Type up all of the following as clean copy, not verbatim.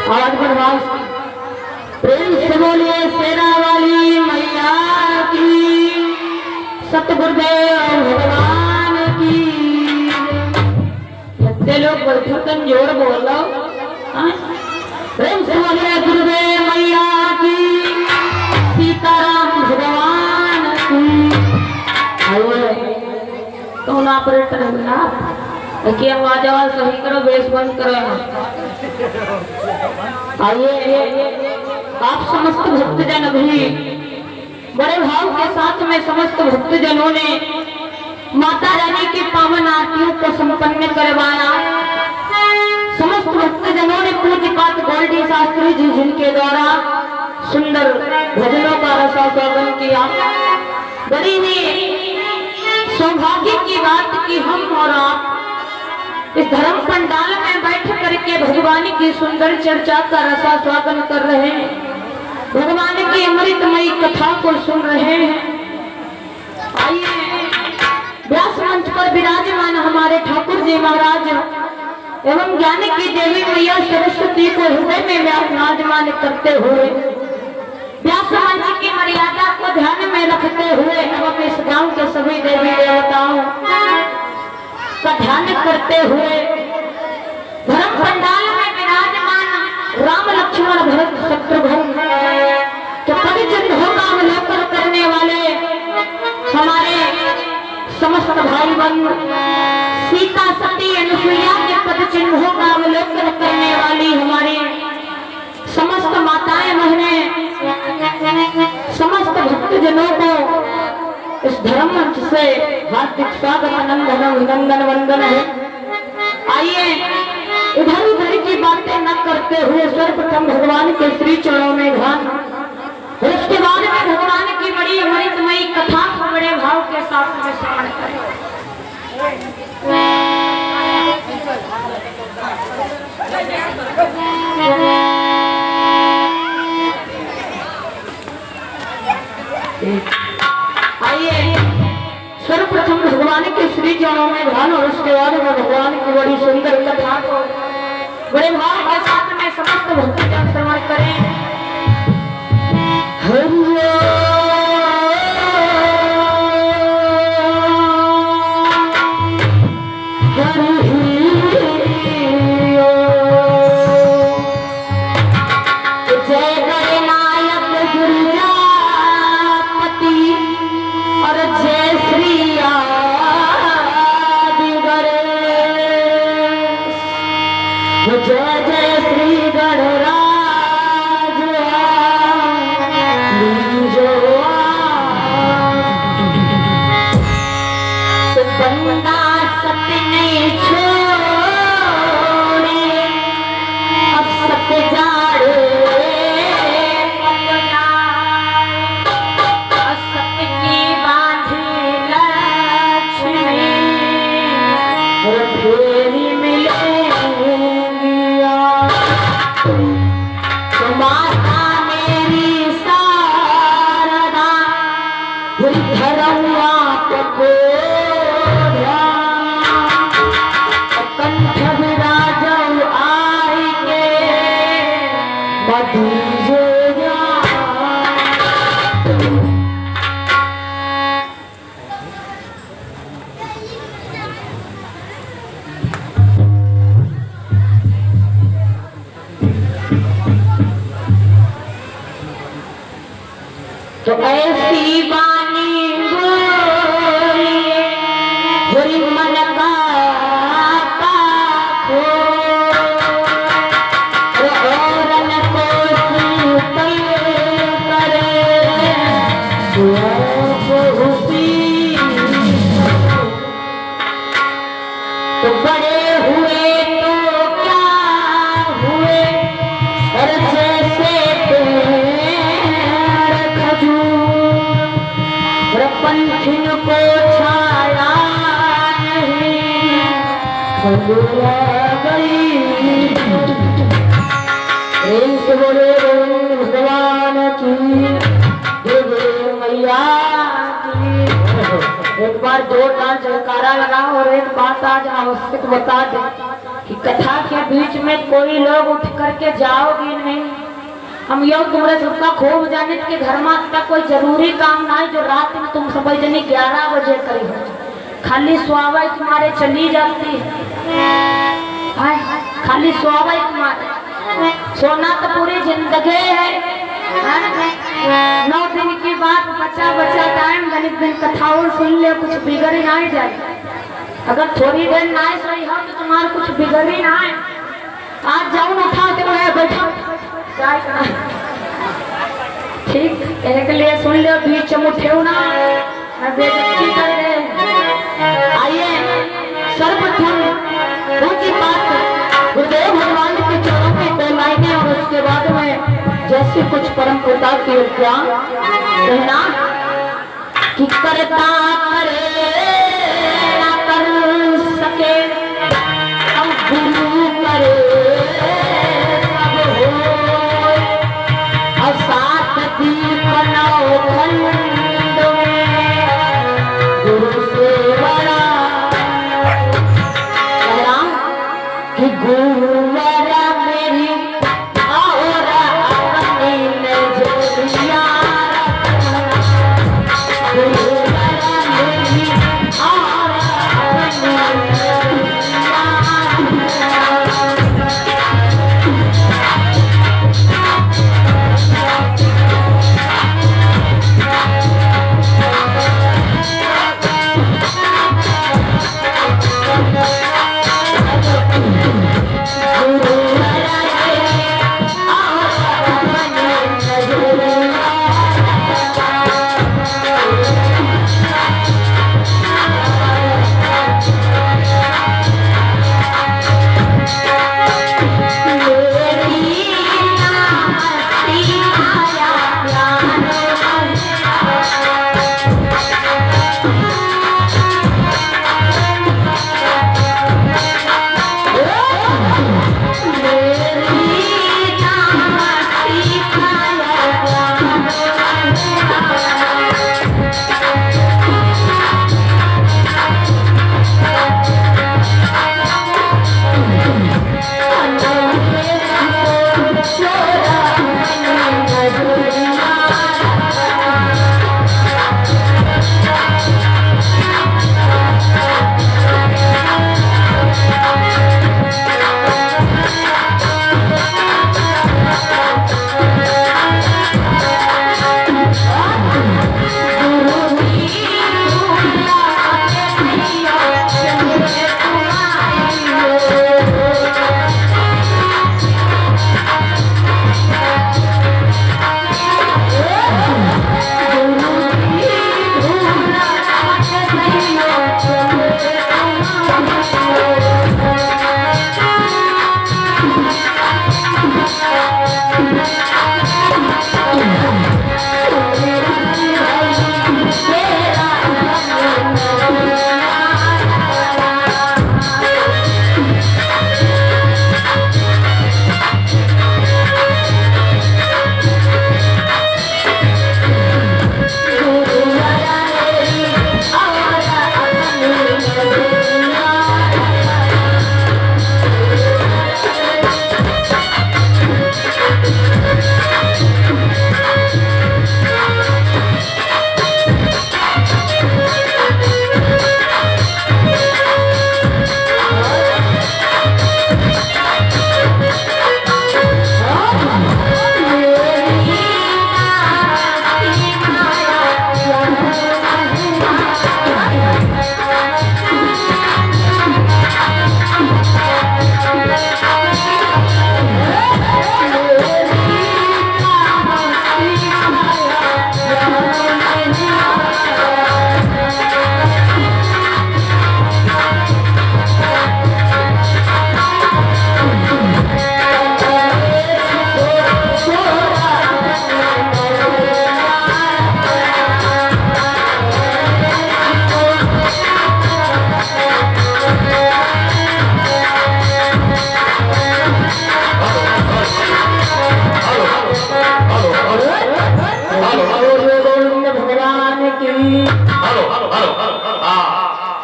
आवाज बढ़वाओ, प्रेम से बोलिए शेरा वाली मैया की, सतगुरुदेव भगवान की। इतने लोग बैठो तुम जोर बोलो, प्रेम से बोलिए गुरुदेव मैया की, सीताराम भगवान की। कौन ऑपरेटर है ना कि आवाज सही करो, बेस बंद करो। आइए आप समस्त भक्तजन भी बड़े भाव के साथ में समस्त भक्तजनों ने माता रानी की पावन आरतियों को संपन्न करवाया। समस्त भक्तजनों ने पूज्यपाद गोल्डी शास्त्री जी जिनके द्वारा सुंदर भजनों का रसास्वादन किया। बड़ी ही सौभाग्य की बात कि हम और आप इस धर्म पंडाल में बैठ करके भगवान की सुंदर चर्चा का रसास्वादन कर रहे हैं, भगवान की अमृतमयी कथा को सुन रहे हैं। आइए व्यास मंच पर विराजमान हमारे ठाकुर जी महाराज एवं ज्ञान की देवी मैया सरस्वती को हृदय में विराजमान करते हुए व्यास मंच की मर्यादा को ध्यान में रखते हुए एवं इस गांव के सभी देवी देवताओं का ध्यान करते हुए धर्म पंडाल में विराजमान राम लक्ष्मण भरत शत्रुघ्न के पद चिन्हों का अवलोकन करने वाले हमारे समस्त भाई बंधु, सीता सती अनुसुईया के पद चिन्हों का अवलोकन करने वाली हमारी समस्त माताएं बहनें, समस्त भक्तजनों को इस धर्म मंच से हार्दिक स्वागत अनंदन अभिनंदन वंदन है। आइए इधर उधर की बातें न करते हुए सर्वप्रथम भगवान के श्री चरणों में ध्यान, और उसके बाद में भगवान की बड़ी अमृतमयी कथा को बड़े भाव के साथ में श्रवण करें। आइए सर्वप्रथम भगवान के श्री चरणों में ध्यान, और उसके बाद में भगवान की बड़ी सुंदर कथा को बड़े भाव के साथ में समस्त भक्तजन श्रवण करें। जय जय श्री गणराज बंदा सपने छोड़े अब सप जाड़े असत की बांधी लक्ष्मी फेरी मिले माता मेरी शारदा धर्म को कंठ विराज आई के बधीजे तो ऐसी वाणी बोलिए बुरी मन का पाखो, औरन को शीतल करे खुशी। तो बड़े हुए तो क्या हुए, और जैसे पंखिन को छाया नहीं गई। बोले भगवान की, देवी मैया की। एक बार जोरदार जयकारा लगा और एक बात आज आवश्यक बता दें कि कथा के बीच में कोई लोग उठ करके जाओगे नहीं। हम यो तुम्हारे सबका खूब जाने के घर में तक कोई जरूरी काम ना है जो रात में तुम समझ जनी 11 बजे करी हो, खाली स्वाभाविक तुम्हारे चली जाती है, खाली स्वाभाविक तुम्हारे सोना तो पूरी जिंदगी है। 9 दिन की बात बचा बचा टाइम गणित दिन कथाओं सुन ले, कुछ बिगड़ ही ना जाए। अगर थोड़ी देर ना सही हो तो तुम्हारा कुछ बिगड़ ही ना है। आज जाओ ना उठा के मैं बैठा ठीक एक लिए सुन ले, बीच में उठे ना बेइज्जती कर रहे। आइए सर्वप्रथम पूजी बात गुरुदेव भगवान के चरणों में पहनाएंगे और उसके बाद में जैसे कुछ परम पिता की ज्ञान कहना कि करता करे ना कर सके अब गुरु करे सब हो, और साथ दीप बनाओ खंड में गुरु से बड़ा कहना कि गुरुवरा मेरी और अपनी नजरिया गुरुवरा मेरी और अपनी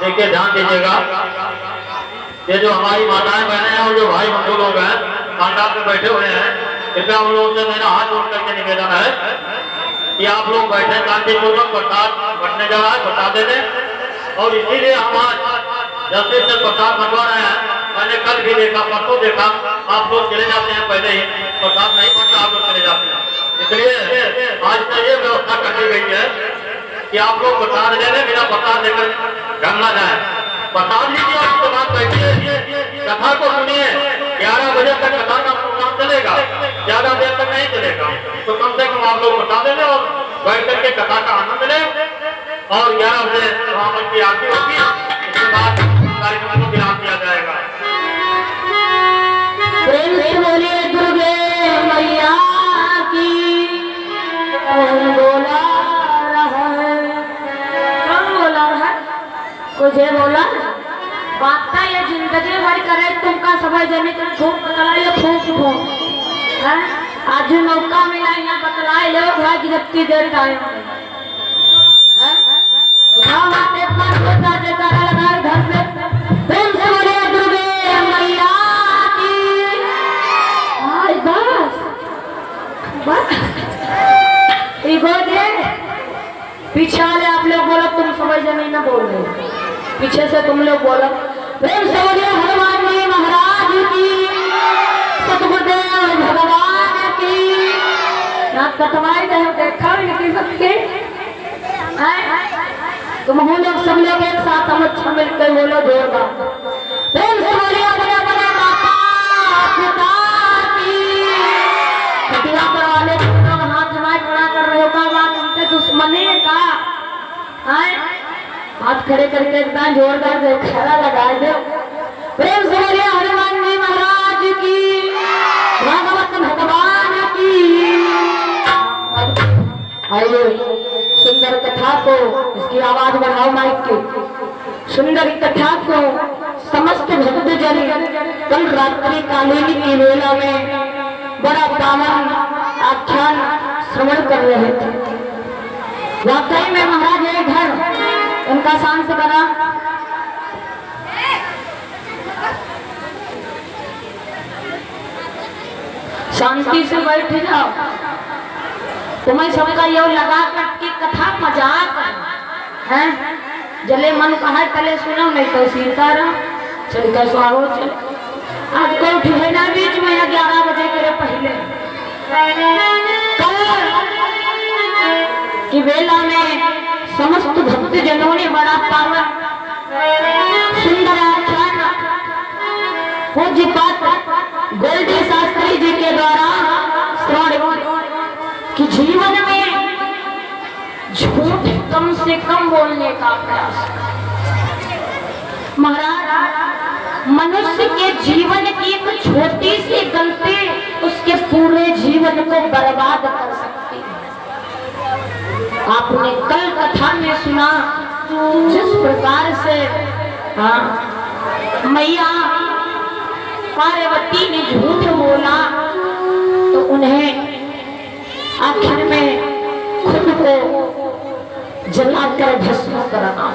देखिए ध्यान दीजिएगा ये जो हमारी माताएं बहनें हैं और जो भाई बंधु लोग हैं खानदान में बैठे हुए हैं, इसमें हम लोगों से मेरा हाथ जोड़ करके निवेदन है कि आप लोग बैठे शांतिपूर्वक प्रसाद बंटने जा रहा है, प्रसाद दे दें। और इसीलिए हम आज जल्दी से प्रसाद बंटवा रहे हैं। मैंने कल भी देखा, परसों देखा, आप लोग चले जाते हैं पहले ही, प्रसाद नहीं बनता आप लोग चले जाते हैं। इसलिए आज से ये व्यवस्था कर दी गई है कि आप लोग प्रसाद ले लें, बिना प्रसाद लेकर घर ना जाए। प्रसाद लीजिए और उसके बाद बैठिए, कथा को सुनिए। 11 बजे तक कथा का प्रोग्राम चलेगा, ज्यादा देर तक नहीं चलेगा। तो कम से कम आप लोग प्रसाद ले लें और बैठ करके कथा का आनंद लें। और 11 बजे ब्राह्मण की आरती होगी, उसके बाद कार्यक्रम को विराम दिया जाएगा। प्रेम से बोलिए दुर्गे मैया की। कौन बोला रहा है? कौन बोला रहा है? मुझे बोला बात ये जिंदगी भर करे तुमका समय जमी तुम खूब बतलाइए, खूब खूब है। आज मौका मिला यहाँ बतलाए लो भाई की जबकि देर गाय घर पे। प्रेम से बोलिए दुर्गे मैया की। आज बस पीछे वाले आप लोग बोलो, तुम समझ नहीं ना बोल रहे, पीछे से तुम लोग बोलो। प्रेम से बोलिए हनुमान जी महाराज की, सतगुरुदेव भगवान की। ना कटवाई देखा नहीं सबके, तुम हो लोग सब लोग एक साथ हम अच्छा मिलकर बोलो जोरदार। प्रेम से बोलिए अपने अपने माता पिता की। कटिया पर वाले लोग हाथ जमाए खड़ा कर रहे हो का बात उनसे दुश्मनी का है। हाथ खड़े करके एकदम जोरदार खड़ा लगा दो। प्रेम से बोलिए हनुमान जी महाराज की, भागवत भगवान की। आइए सुंदर कथा को, इसकी आवाज बढ़ाओ माइक की। सुंदर कथा को समस्त भक्त जन कल रात्रि कालीन की वेला में बड़ा पावन आख्यान श्रवण कर रहे थे। वाकई में महाराज ये घर उनका शांत करा। शांति से बैठ जाओ। तुम्हें सबका यो लगा करके कथा मजाक है, जले मन कहा तले सुनो नहीं तो सीता रहा चल का स्वागो चल। आज को उठे ना बीच में 11 बजे के पहले कल की वेला में समस्त भक्त जनों ने बड़ा पावन सुंदर आख्यान पूज्यपाद गोल्डी शास्त्री जी के द्वारा श्रवण कि जीवन में झूठ कम से कम बोलने का प्रयास। महाराज मनुष्य के जीवन की एक छोटी सी गलती उसके पूरे जीवन को बर्बाद कर सकती है। आपने कल कथा में सुना जिस प्रकार से मैया पार्वती ने झूठ बोला तो उन्हें आखिर में खुद को जलाकर भस्म करना।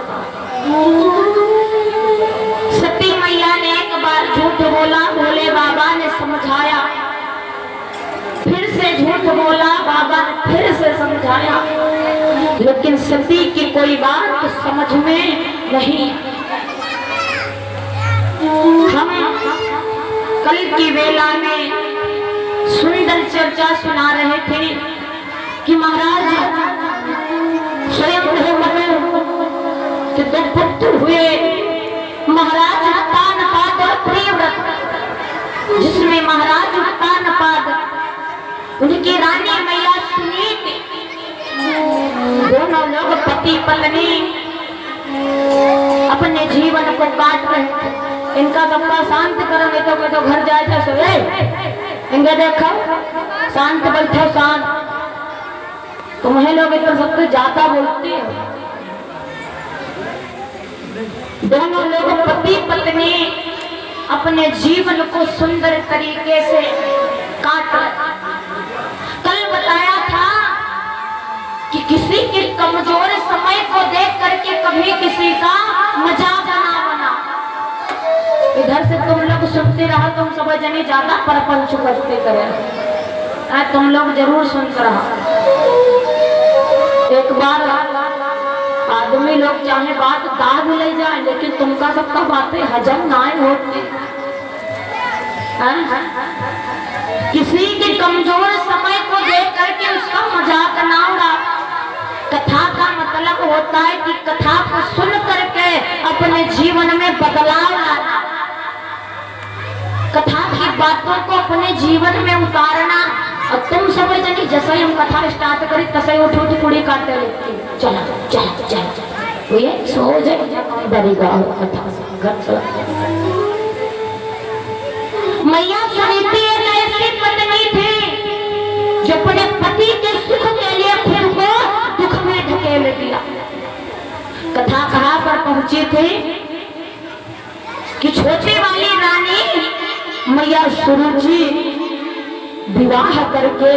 सती मैया ने एक बार झूठ बोला, भोले बाबा ने समझाया, फिर से झूठ बोला, बाबा ने फिर से समझाया, लेकिन सती की कोई बात तो समझ में नहीं। हम कल की वेला में सुंदर चर्चा सुना रहे थे कि महाराज स्वयं के 2 पुत्र हुए, महाराज तानपाद और प्रियव्रत, जिसमें महाराज तानपाद उनकी रानी मैया सुनीति दोनों लोग पति पत्नी अपने जीवन को काट रहे थे। इनका सबका शांत करेंगे तो मैं तो घर जाए सोए इनके देखो शांत बैठो शांत। तुम्हें लोग इतना सबसे ज्यादा बोलती हो। दोनों लोग पति पत्नी अपने जीवन को सुंदर तरीके से काट। कल बताया था कि किसी के कमजोर समय को देख करके कभी किसी का मजाक ना बना। इधर से तुम लोग सुनते रहो, तुम सब जने ज्यादा परपंच करते करे, तुम लोग जरूर सुनते रहो। एक बार आदमी लोग चाहे बात दाग ले जाए, लेकिन तुमका सबका बातें हजम ना होती। किसी के कमजोर समय को देख करके उसका मजाक ना उड़ा। कथा का मतलब होता है कि कथा को सुन करके अपने जीवन में बदलाव लाना, कथा की बातों को अपने जीवन में उतारना। और तुम सब जनी जैसे ही हम कथा स्टार्ट करी तसे ही उठ उठ कुड़ी काटते लेती, चला चला चला ये सो जाए डरेगा कथा से घर चला। मैया सुनीति एक ऐसी पत्नी थी जो अपने पति के सुख के लिए खुद को दुख में ढकेल दिया। कथा कहाँ पर पहुंची थी कि छोटी वाली रानी मैया सुरुचि विवाह करके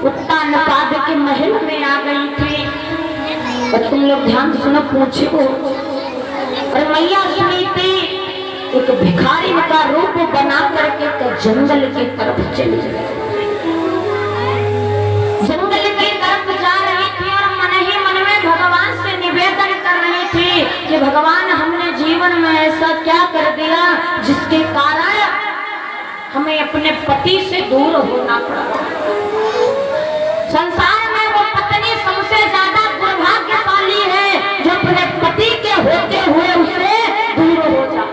उत्तानपाद के महल में आ गई थी। और तुम लोग ध्यान से सुनो, पूछो। और मैया सुनीति एक भिखारी का रूप बना करके तो जंगल की तरफ चली गई। जंगल की तरफ जा रही थी और मन ही मन में भगवान से निवेदन कर रही थी कि भगवान, हमने जीवन में ऐसा क्या कर दिया जिसके कारण हमें अपने पति से दूर होना पड़ा। संसार में वो पत्नी सबसे ज्यादा दुर्भाग्यशाली है जो अपने पति के होते हुए उससे दूर हो जाए।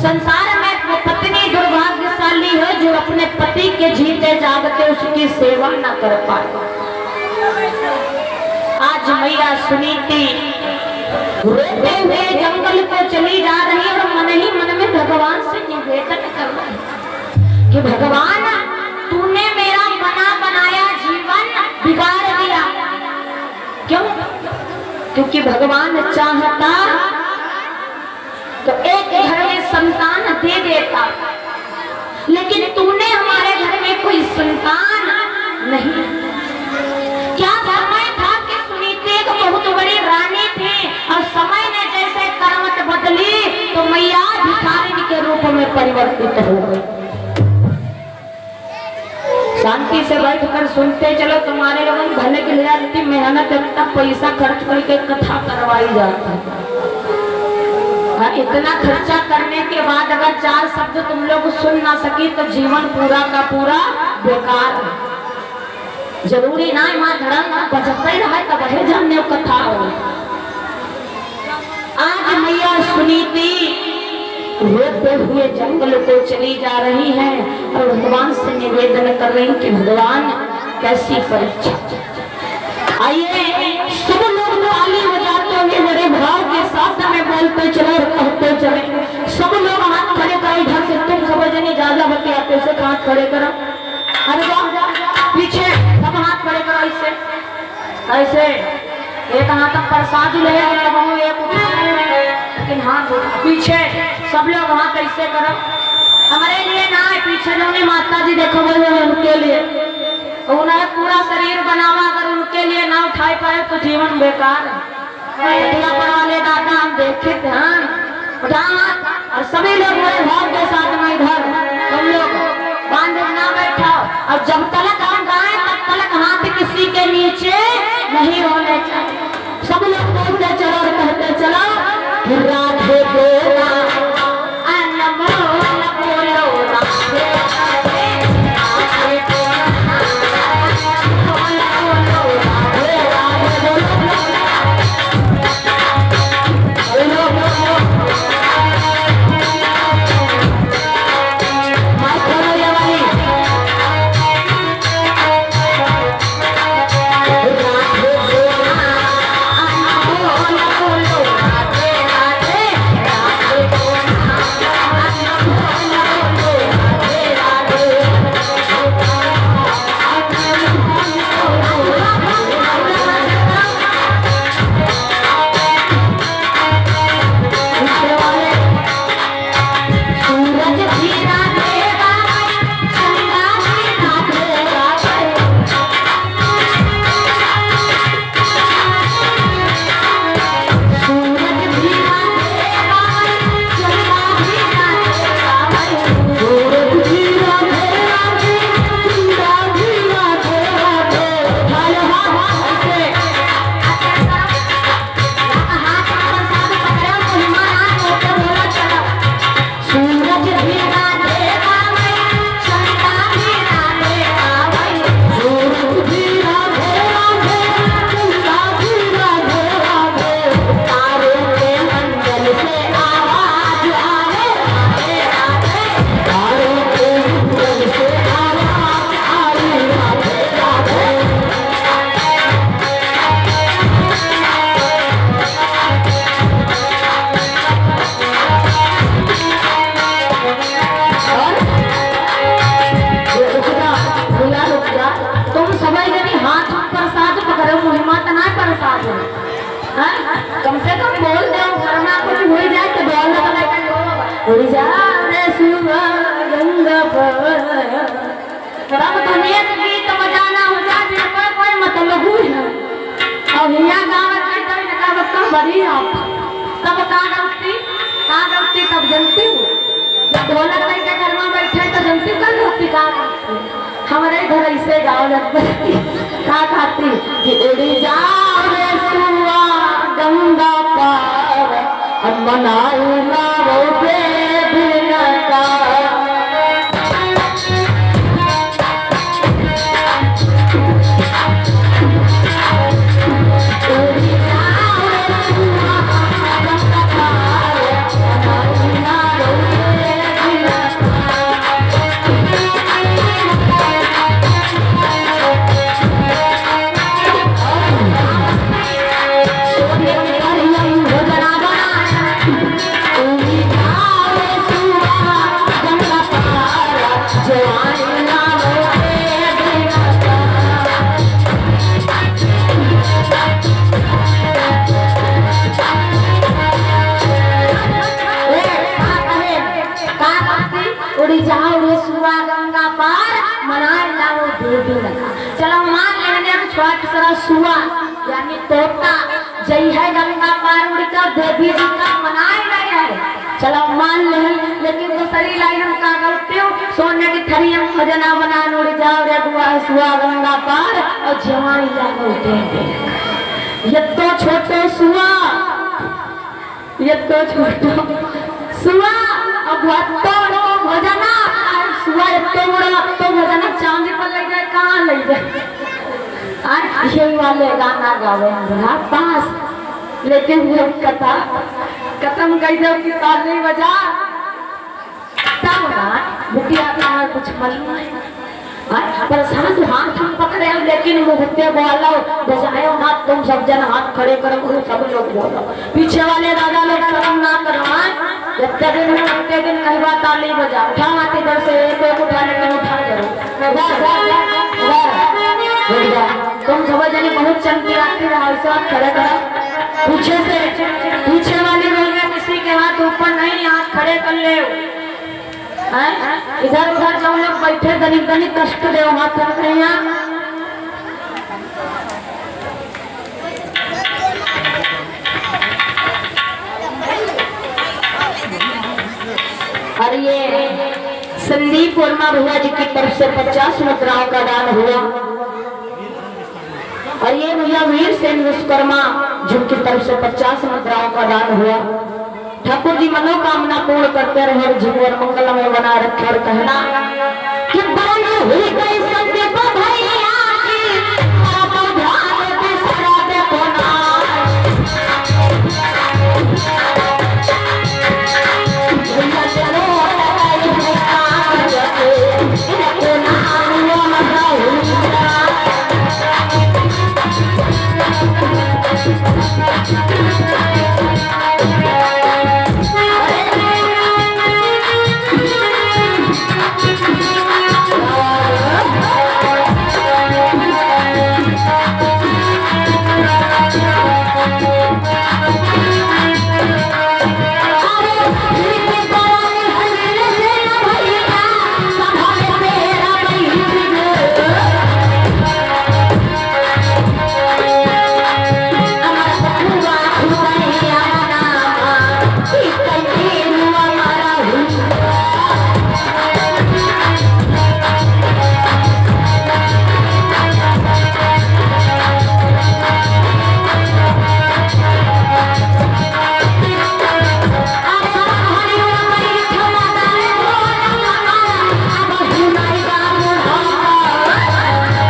संसार में वो पत्नी दुर्भाग्यशाली है जो अपने पति के जीते जागते उसकी सेवा न कर पाए। आज मैया सुनीति रोते हुए जंगल को चली जा रही और मन ही मन में भगवान से निवेदन कर रही कि भगवान, तूने मेरा बना बनाया जीवन बिगाड़ दिया। क्यों? क्योंकि भगवान चाहता तो एक घर में संतान दे देता, लेकिन तूने हमारे घर में कोई संतान नहीं। क्या समय था कि सुनीति एक बहुत बड़ी रानी थी और समय ने जैसे करवट बदली तो मैया भिखारिणी के रूप में परिवर्तित हो गई। शांति से बैठकर सुनते चलो, तुम्हारे लोगों भले के लिए इतनी मेहनत इतना पैसा खर्च करके कथा करवाई जाती है। इतना खर्चा करने के बाद अगर 4 शब्द तुम लोग सुन ना सकी तो जीवन पूरा का पूरा बेकार है। जरूरी ना माँ धड़ंग बजते ही रहे तब है जानने कथा हो। आज मैया सुनीति रोते हुए जंगल को चली जा रही है और भगवान से निवेदन कर रही कि भगवान, कैसी परीक्षा। आइए सब लोग ताली बजाते हुए बड़े भाव के साथ में बोलते चले, कहते चले। सब लोग हाथ खड़े करो, इधर से तुम सब जने ज्यादा बच्चे आते से हाथ खड़े करो। अरे पीछे सब हाथ खड़े करो, ऐसे ऐसे। एक हाथ तक प्रसाद ले, लेकिन हाथ पीछे सब लोग हाथ ऐसे करो। हमारे लिए ना है, पीछे जो माता जी देखो बोले उनके लिए, उन्हें पूरा शरीर बनावा, अगर उनके लिए ना उठाई पाए तो जीवन बेकार है। वाले दादा हम देखे ध्यान उठा हाथ और सभी लोग बड़े भाव के साथ में इधर तुम लोग बांध ना बैठा। और जब तलक हम गाएं तब तलक हाथ किसी के नीचे नहीं होने चाहिए। सब लोग बोलते चलो और कहते चलो, राधे बोला अनमोल बोलो राधे। बरसा दो। कम से कम बोल दो, वरना कुछ हो जाए तो बोल दो। उड़ जा रे सुआ गंगा पर, रब धनेत गीत बजाना हो जा जे कोई मतलब है। और यहाँ गाँव में कोई ना का बड़ी आप तब कहाँ गलती तब जनती हूँ। जब ढोलक लेके घर में बैठे तो जनती का गलती कहाँ हमारे घर ऐसे गाँव लगती कहाँ खाती कि उड़ी जाओ रे सुआ गंगा पार अब मनाऊ ना वो बेबिना का। उड़ी जाओ रे सुआ गंगा पार मनाए लाओ देवी लगा। चलो मान लेने छोट सा सुआ यानी तोता जई है गंगा पार उड़ कर देवी जी का मनाए गए है। चलो मान ले, लेकिन दूसरी लाइन हम का गलती हो सोने की थरी हम खजना बना उड़ जाओ रे सुआ गंगा पार और जवानी लाओ देवी। ये तो छोटो सुआ, ये तो छोटो सुआ अब तो भजना सुआ तो बड़ा तो भजना चांदी पर लग जाए कहाँ लग जाए। आज यही वाले गाना गावे हमरा पास, लेकिन वो कथा खत्म कर दो कि ताली बजा तब ना बुटिया का कुछ मालूम है। पर साथ हाथ हम पकड़े हो लेकिन मुहूर्ते बोलो बजायो ना तुम सब जन हाथ खड़े करो सब लोग बोलो। पीछे वाले दादा लोग शर्म ना करो। जितने दिन है उतने दिन कहवा ताली बजा उठा माती इधर से एक उठा लेकिन उठा करो। तुम सब जने बहुत चमकी आती रहा ऐसा खड़े करो। पीछे वाली बोल में किसी के हाथ ऊपर नहीं हाथ खड़े कर ले। इधर उधर जो लोग बैठे गणित गणित कष्ट दे हाथ रख रहे हैं। और ये संदीप वर्मा भैया जी की तरफ से 50 मुद्राओं का दान हुआ। और ये भैया वीर सेन विश्वकर्मा जिनकी तरफ से 50 मुद्राओं का दान हुआ। ठाकुर जी मनोकामना पूर्ण करते रहे, जीवन मंगलमय बना रखे और कहना